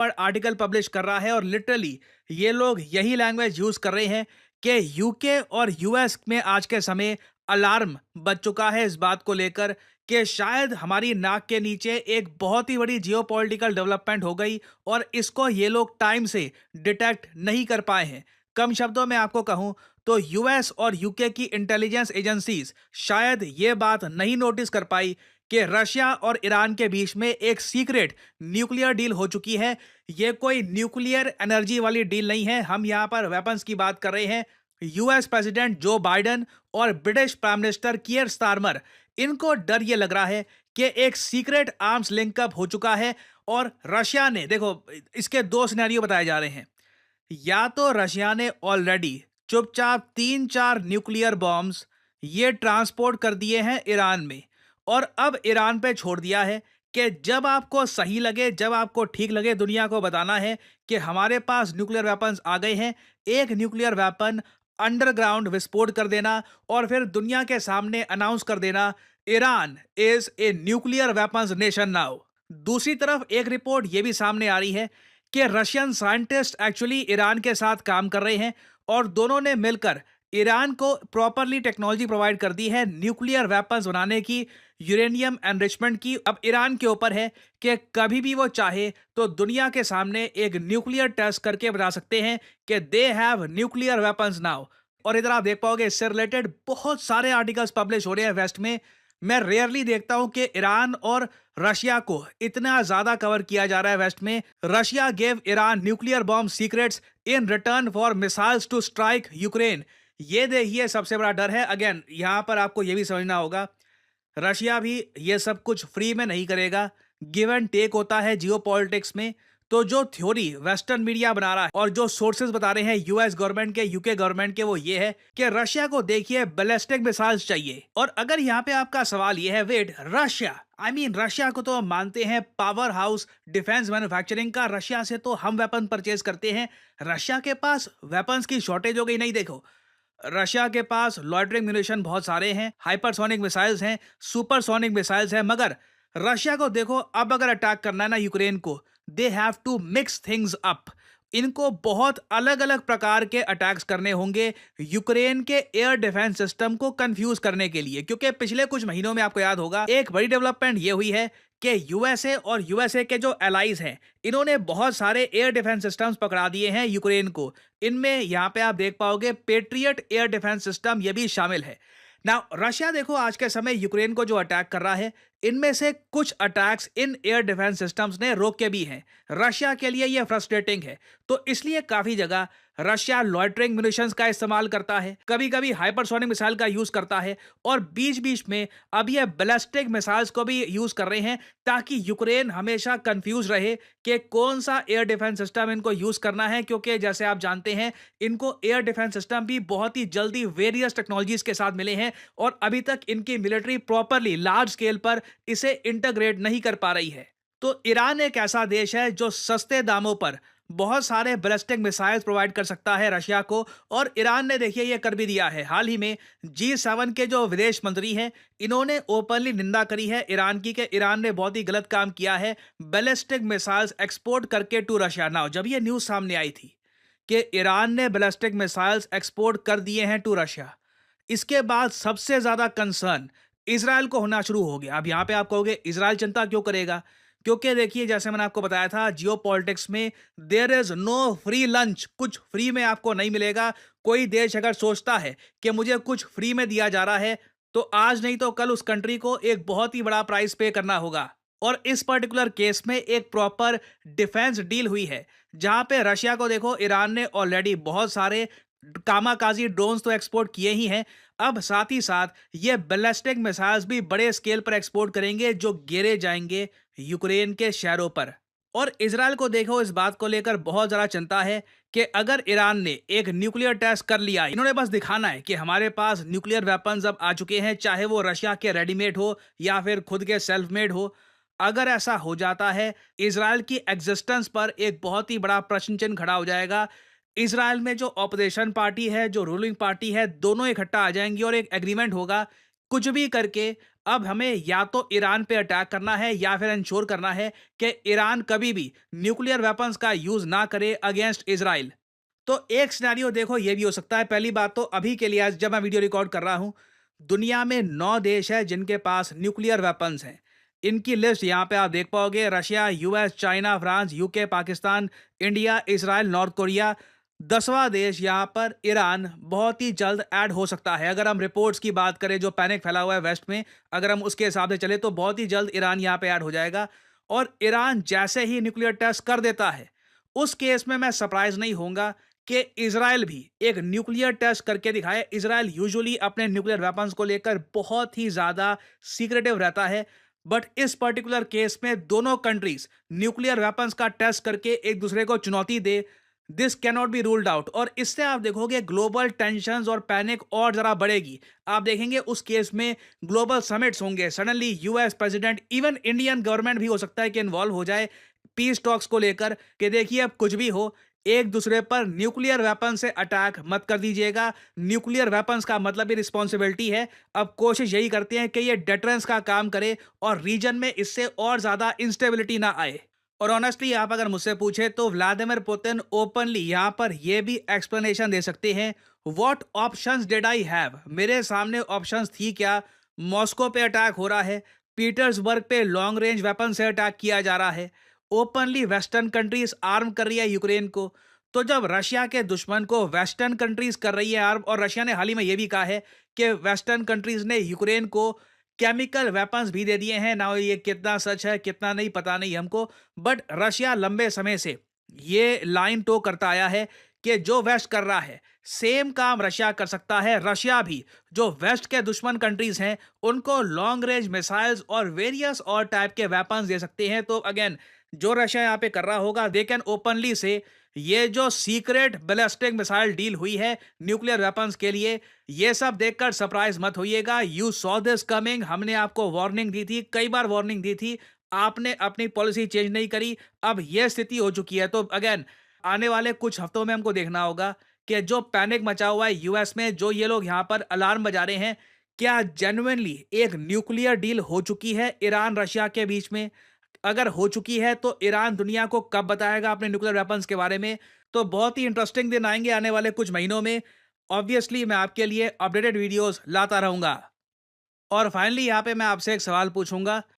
पर article publish कर रहा है और लिटरली ये लोग यही लैंग्वेज यूज कर रहे हैं कि यूके और यूएस में आज के समय अलार्म बज चुका है इस बात को लेकर कि शायद हमारी नाक के नीचे एक बहुत ही बड़ी जियोपॉलिटिकल डेवलपमेंट हो गई और इसको ये लोग टाइम से डिटेक्ट नहीं कर पाए हैं। कम शब्दों में आपको कहूं तो यूएस और यूके की इंटेलिजेंस एजेंसीज शायद ये बात नहीं नोटिस कर पाई कि रशिया और ईरान के बीच में एक सीक्रेट न्यूक्लियर डील हो चुकी है। ये कोई न्यूक्लियर एनर्जी वाली डील नहीं है, हम यहाँ पर वेपन्स की बात कर रहे हैं। यूएस प्रेसिडेंट जो बाइडेन और ब्रिटिश प्राइम मिनिस्टर कियर स्टारमर, इनको डर ये लग रहा है कि एक सीक्रेट आर्म्स लिंकअप हो चुका है। और रशिया ने देखो, इसके दो सिनेरियो बताए जा रहे हैं। या तो रशिया ने ऑलरेडी चुपचाप 3-4 न्यूक्लियर बॉम्ब्स ये ट्रांसपोर्ट कर दिए हैं ईरान में और अब ईरान पे छोड़ दिया है कि जब आपको सही लगे, जब आपको ठीक लगे, दुनिया को बताना है कि हमारे पास न्यूक्लियर वेपन्स आ गए हैं। एक न्यूक्लियर वेपन अंडरग्राउंड विस्फोट कर देना और फिर दुनिया के सामने अनाउंस कर देना, Iran is a nuclear weapons nation now. दूसरी तरफ एक रिपोर्ट ये भी सामने आ रही है कि रशियन साइंटिस्ट एक्चुअली ईरान के साथ काम कर रहे हैं और दोनों ने मिलकर ईरान को प्रॉपरली टेक्नोलॉजी प्रोवाइड कर दी है न्यूक्लियर वेपन्स बनाने की, यूरेनियम एनरिचमेंट की। अब ईरान के ऊपर है कि कभी भी वो चाहे तो दुनिया के सामने एक न्यूक्लियर टेस्ट करके बता सकते हैं कि they have nuclear weapons now. और इधर आप देख पाओगे इससे रिलेटेड बहुत सारे आर्टिकल्स पब्लिश हो रहे हैं वेस्ट में। मैं रेयरली देखता हूं कि ईरान और रशिया को इतना ज्यादा कवर किया जा रहा है वेस्ट में। Russia gave Iran nuclear bomb secrets in return for missiles to strike Ukraine. ये देखिए सबसे बड़ा डर है। अगेन यहां पर आपको यह भी समझना होगा, रशिया भी ये सब कुछ फ्री में नहीं करेगा, गिव एंड टेक होता है जियो पॉलिटिक्स में। तो जो थ्योरी वेस्टर्न मीडिया बना रहा है और जो सोर्सेज बता रहे हैं यूएस गवर्नमेंट के, यूके गवर्नमेंट के, वो ये है कि रशिया को देखिए बैलिस्टिक मिसाइल्स चाहिए। और अगर यहाँ पे आपका सवाल ये है, वेट, रशिया, रशिया को तो हम मानते हैं पावर हाउस डिफेंस मैन्युफैक्चरिंग का, रशिया से तो हम वेपन परचेज करते हैं, रशिया के पास वेपन्स की शॉर्टेज हो गई? नहीं, देखो, रशिया के पास लॉइटरिंग म्यूनिशन बहुत सारे हैं, हाइपरसोनिक मिसाइल्स हैं, सुपरसोनिक मिसाइल्स हैं, मगर रशिया को देखो, अब अगर अटैक करना है ना यूक्रेन को, they have to mix things up. इनको बहुत अलग अलग प्रकार के अटैक्स करने होंगे यूक्रेन के एयर डिफेंस सिस्टम को कंफ्यूज करने के लिए। क्योंकि पिछले कुछ महीनों में आपको याद होगा एक बड़ी डेवलपमेंट ये हुई है कि यूएसए और यूएसए के जो एलाइज हैं, इन्होंने बहुत सारे एयर डिफेंस सिस्टम्स पकड़ा दिए हैं यूक्रेन को। इनमें यहां पे आप देख पाओगे पेट्रियट एयर डिफेंस सिस्टम ये भी शामिल है। ना रशिया देखो आज के समय यूक्रेन को जो अटैक कर रहा है, इनमें से कुछ attacks in air defence systems ने रोके भी हैं। रशिया के लिए यह फ्रस्ट्रेटिंग है, तो इसलिए काफी जगह रशिया लॉइटरिंग म्यूनिशंस का इस्तेमाल करता है, कभी कभी हाइपरसोनिक मिसाइल का यूज करता है और बीच बीच में अब यह बैलिस्टिक मिसाइल्स को भी यूज कर रहे हैं, ताकि यूक्रेन हमेशा कंफ्यूज रहे कि कौन सा एयर डिफेंस सिस्टम इनको यूज करना है। क्योंकि जैसे आप जानते हैं, इनको एयर डिफेंस सिस्टम भी बहुत ही जल्दी वेरियस टेक्नोलॉजीज के साथ मिले हैं और अभी तक इनकी मिलिट्री प्रॉपरली लार्ज स्केल पर इसे इंटीग्रेट नहीं कर पा रही है। तो ईरान एक ऐसा देश है जो सस्ते दामों पर बहुत सारे बैलिस्टिक मिसाइल्स प्रोवाइड कर सकता है रशिया को, और ईरान ने देखिए ये कर भी दिया है। हाल ही में G7 के जो विदेश मंत्री हैं, इन्होंने ओपनली निंदा करी है ईरान की कि ईरान ने बहुत ही गलत काम किया है बैलिस्टिक मिसाइल्स एक्सपोर्ट करके टू रशिया। नाउ जब ये न्यूज़ सामने आई थी कि ईरान ने बैलिस्टिक मिसाइल्स एक्सपोर्ट कर दिए हैं टू रशिया, इसके बाद सबसे ज्यादा कंसर्न इसराइल को होना शुरू हो गया। अब यहाँ पे आप कहोगे इसराइल चिंता क्यों करेगा? क्योंकि देखिए जैसे मैंने आपको बताया था, जियो पॉलिटिक्स में there is no free lunch, कुछ फ्री में आपको नहीं मिलेगा। कोई देश अगर सोचता है कि मुझे कुछ फ्री में दिया जा रहा है, तो आज नहीं तो कल उस कंट्री को एक बहुत ही बड़ा प्राइस पे करना होगा। और इस पर्टिकुलर केस में एक प्रॉपर डिफेंस डील हुई है, जहां पे रशिया को देखो ईरान ने ऑलरेडी बहुत सारे कामाकाजी ड्रोन्स तो एक्सपोर्ट किए ही हैं, अब साथ ही साथ ये बैलिस्टिक मिसाइल्स भी बड़े स्केल पर एक्सपोर्ट करेंगे जो गिरे जाएंगे यूक्रेन के शहरों पर। और इजराइल को देखो इस बात को लेकर बहुत ज़्यादा चिंता है कि अगर ईरान ने एक न्यूक्लियर टेस्ट कर लिया, इन्होंने बस दिखाना है कि हमारे पास न्यूक्लियर वेपन्स अब आ चुके हैं, चाहे वो रशिया के रेडीमेड हो या फिर खुद के सेल्फ मेड हो। अगर ऐसा हो जाता है, इजराइल की एग्जिस्टेंस पर एक बहुत ही बड़ा प्रश्न चिन्ह खड़ा हो जाएगा। इजराइल में जो ऑपोजिशन पार्टी है, जो रूलिंग पार्टी है, दोनों इकट्ठा आ जाएंगी और एक एग्रीमेंट होगा, कुछ भी करके अब हमें या तो ईरान पे अटैक करना है या फिर इंश्योर करना है कि ईरान कभी भी न्यूक्लियर वेपन्स का यूज ना करे अगेंस्ट इजराइल। तो एक सिनेरियो देखो ये भी हो सकता है। पहली बात तो अभी के लिए आज जब मैं वीडियो रिकॉर्ड कर रहा हूं, दुनिया में 9 देश है जिनके पास न्यूक्लियर वेपन्स हैं। इनकी लिस्ट यहाँ पे आप देख पाओगे: Russia, US, China, France, UK, Pakistan, India, Israel, North Korea. 10वां देश यहाँ पर ईरान बहुत ही जल्द ऐड हो सकता है। अगर हम रिपोर्ट्स की बात करें, जो पैनिक फैला हुआ है वेस्ट में, अगर हम उसके हिसाब से चले तो बहुत ही जल्द ईरान यहाँ पे ऐड हो जाएगा। और ईरान जैसे ही न्यूक्लियर टेस्ट कर देता है, उस केस में मैं सरप्राइज नहीं होऊंगा कि इजराइल भी एक न्यूक्लियर टेस्ट करके दिखाए। इजराइल यूजुअली अपने न्यूक्लियर वेपन्स को लेकर बहुत ही ज्यादा सीक्रेटिव रहता है, बट इस पर्टिकुलर केस में दोनों कंट्रीज न्यूक्लियर वेपन्स का टेस्ट करके एक दूसरे को चुनौती दे। This can not be ruled out, और इससे आप देखोगे ग्लोबल टेंशंस और पैनिक और जरा बढ़ेगी। आप देखेंगे उस केस में ग्लोबल समिट्स होंगे, suddenly US president, even Indian government भी हो सकता है कि इन्वॉल्व हो जाए पीस टॉक्स को लेकर, कि देखिए अब कुछ भी हो, एक दूसरे पर न्यूक्लियर वेपन से अटैक मत कर दीजिएगा। न्यूक्लियर वेपन्स का मतलब ही रिस्पॉन्सिबिलिटी है। अब कोशिश यही करते हैं कि ये डेटरेंस का काम करे और रीजन में इससे और ज्यादा इंस्टेबिलिटी ना आए। और ऑनेस्टली आप अगर मुझसे पूछे तो व्लादिमीर पुतिन ओपनली यहाँ पर यह भी एक्सप्लेनेशन दे सकते हैं: what options did I have? मेरे सामने ऑप्शंस थी क्या? मॉस्को पे अटैक हो रहा है, पीटर्सबर्ग पे लॉन्ग रेंज वेपन से अटैक किया जा रहा है, ओपनली वेस्टर्न कंट्रीज आर्म कर रही है यूक्रेन को। तो जब रशिया के दुश्मन को वेस्टर्न कंट्रीज कर रही है आर्म, और रशिया ने हाल ही में यह भी कहा है कि वेस्टर्न कंट्रीज ने यूक्रेन को केमिकल वेपन्स भी दे दिए हैं ना, ये कितना सच है कितना नहीं पता नहीं हमको, बट रशिया लंबे समय से ये लाइन टो करता आया है कि जो वेस्ट कर रहा है सेम काम रशिया कर सकता है। रशिया भी जो वेस्ट के दुश्मन कंट्रीज हैं उनको लॉन्ग रेंज मिसाइल्स और वेरियस और टाइप के वेपन्स दे सकते हैं। तो अगेन जो रशिया यहाँ पे कर रहा होगा, दे कैन ओपनली से ये जो सीक्रेट बैलिस्टिक मिसाइल डील हुई है न्यूक्लियर वेपन्स के लिए, ये सब देखकर सरप्राइज मत होइएगा। You saw this coming. हमने आपको वार्निंग दी थी, कई बार वार्निंग दी थी, आपने अपनी पॉलिसी चेंज नहीं करी, अब यह स्थिति हो चुकी है। तो अगेन आने वाले कुछ हफ्तों में हमको देखना होगा कि जो पैनिक मचा हुआ है यूएस में, जो ये लोग यहाँ पर अलार्म बजा रहे हैं, क्या जेन्युइनली एक न्यूक्लियर डील हो चुकी है ईरान रशिया के बीच में? अगर हो चुकी है तो ईरान दुनिया को कब बताएगा अपने न्यूक्लियर वेपन्स के बारे में? तो बहुत ही इंटरेस्टिंग दिन आएंगे आने वाले कुछ महीनों में। ऑब्वियसली मैं आपके लिए अपडेटेड वीडियोस लाता रहूंगा। और फाइनली यहाँ पे मैं आपसे एक सवाल पूछूंगा